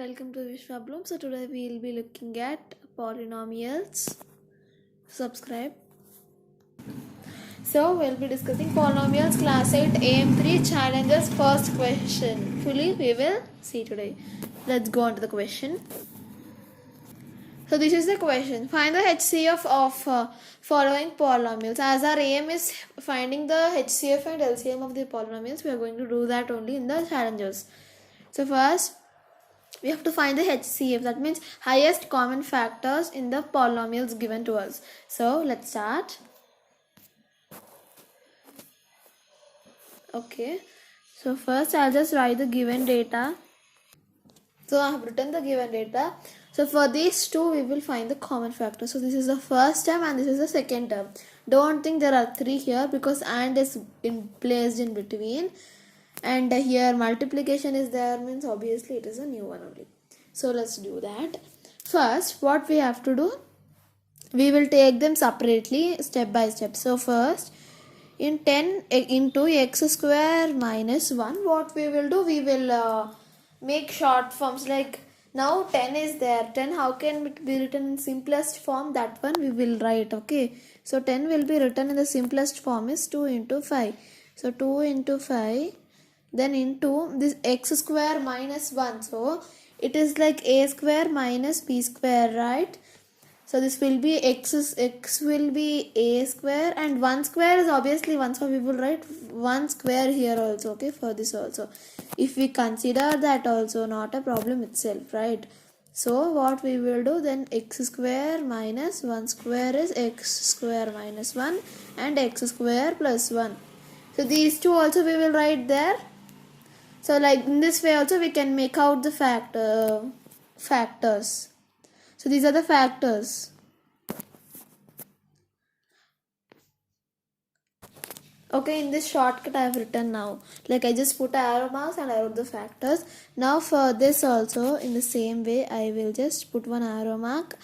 welcome to Vishwa Bloom. So today we will be looking at polynomials. Subscribe. So we'll be discussing polynomials class 8 AM3 challenges. First question fully we will see today. Let's go on to the question. So this is the question. Find the HCF of following polynomials. As our aim is finding the HCF and LCM of the polynomials, we are going to do that only in the challenges. So first we have to find the HCF, that means highest common factors in the polynomials given to us. So let's start. Okay, so first I'll just write the given data. So I have written the given data. So for these two we will find the common factor. So this is the first term and this is the second term. Don't think there are three here because and is placed in between. And here multiplication is there, means obviously it is a new one only. So let's do that. First what we have to do, we will take them separately step by step. So first in 10 into x square minus 1, what we will do, we will make short forms. Like now 10 is there, 10 how can it be written in simplest form, that one we will write. Okay, so 10 will be written in the simplest form is 2 into 5. So 2 into 5, then into this x square minus 1, so it is like a square minus b square, right? So this will be x will be a square and 1 square is obviously 1, so we will write 1 square here also. Okay, for this also if we consider that also not a problem itself, right? So what we will do then, x square minus 1 square is x square minus 1 and x square plus 1. So these two also we will write there. So like in this way also we can make out the factors. So these are the factors. Okay, in this shortcut I have written now. Like I just put arrow marks and I wrote the factors. Now for this also in the same way I will just put one arrow mark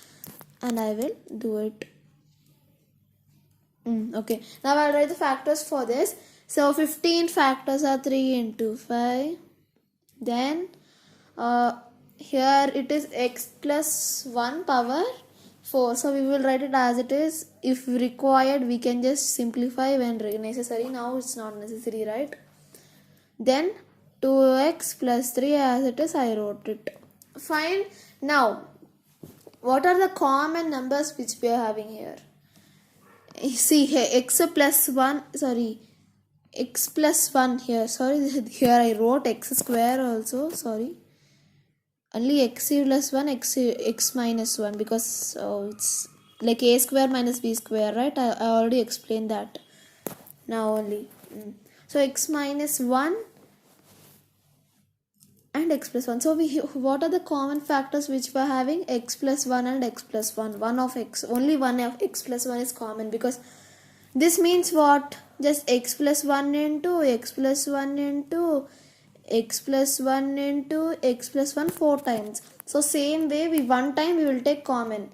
and I will do it. Okay, now I'll write the factors for this. So 15 factors are 3 into 5. Then here it is x plus 1 power 4. So we will write it as it is. If required we can just simplify when necessary. Now it's not necessary, right? Then 2x plus 3 as it is, I wrote it. Fine. Now what are the common numbers which we are having here? See here x plus 1, sorry, x plus 1 here, sorry, here I wrote x square also, sorry, only x plus 1, x minus 1, because it's like a square minus b square, right? I already explained that now only. So x minus 1 and x plus 1. So what are the common factors which we are having? X plus 1 and x plus 1. One of x, only one of x plus 1 is common, because this means what? Just x plus 1 into x plus 1 into x plus 1 into x plus 1 4 times. So same way we one time we will take common,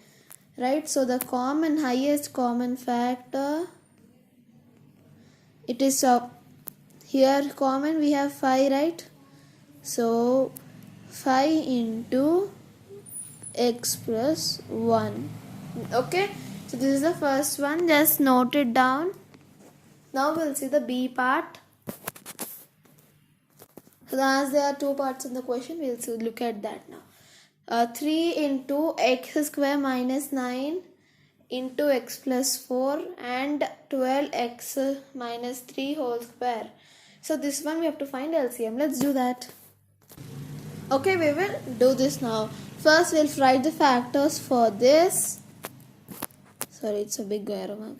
right? So the common, highest common factor, it is here common we have 5, right? So 5 into x plus 1. Okay, so this is the first one, just note it down. Now we'll see the B part. So as there are two parts in the question, we'll look at that now. 3 into x square minus 9 into x plus 4 and 12x minus 3 whole square. So this one we have to find LCM. Let's do that. Okay, we will do this now. First we'll write the factors for this. Sorry, it's a big arrow mark.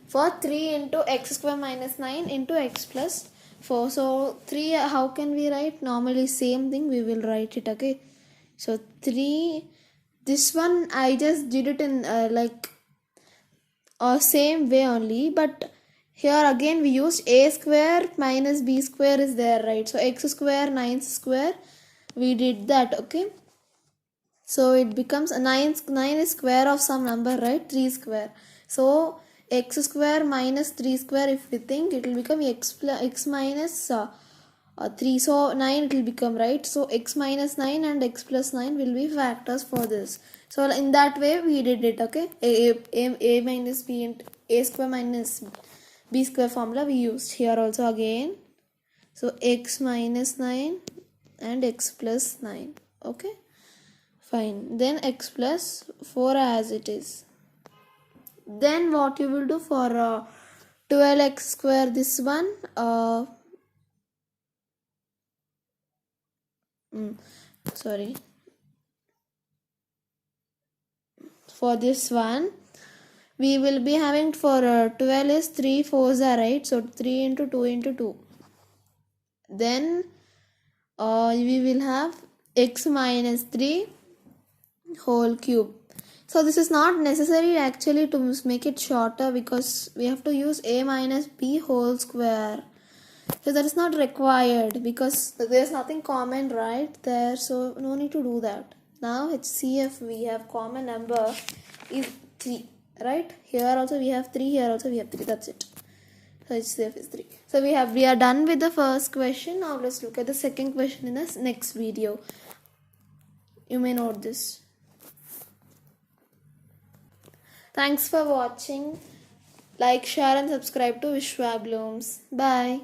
For 3 into x square minus 9 into x plus 4. So 3, how can we write? Normally same thing we will write it. Okay, so 3, this one I just did it in same way only, but here again we used a square minus b square is there, right? So x square 9 square we did that. Okay, so it becomes a 9 is square of some number, right? 3 square. So x square minus 3 square, if we think, it will become x minus 3, so 9 it will become, right? So x minus 9 and x plus 9 will be factors for this. So in that way we did it. Okay, a minus b and a square minus b square formula we used here also again. So x minus 9 and x plus 9. Okay, fine. Then x plus 4 as it is. Then what you will do for 12x square, this one sorry, for this one we will be having for 12 is 3 4s are, right? So 3 into 2 into 2. Then we will have x minus 3 whole cube. So this is not necessary actually to make it shorter, because we have to use a minus b whole square. So that is not required because there is nothing common right there, so no need to do that. Now HCF we have common number is 3, right? Here also we have 3, here also we have 3, that's it. So HCF is 3. So we are done with the first question. Now let's look at the second question in the next video. You may note this. Thanks for watching. Like, share and subscribe to Vishwa Blooms. Bye.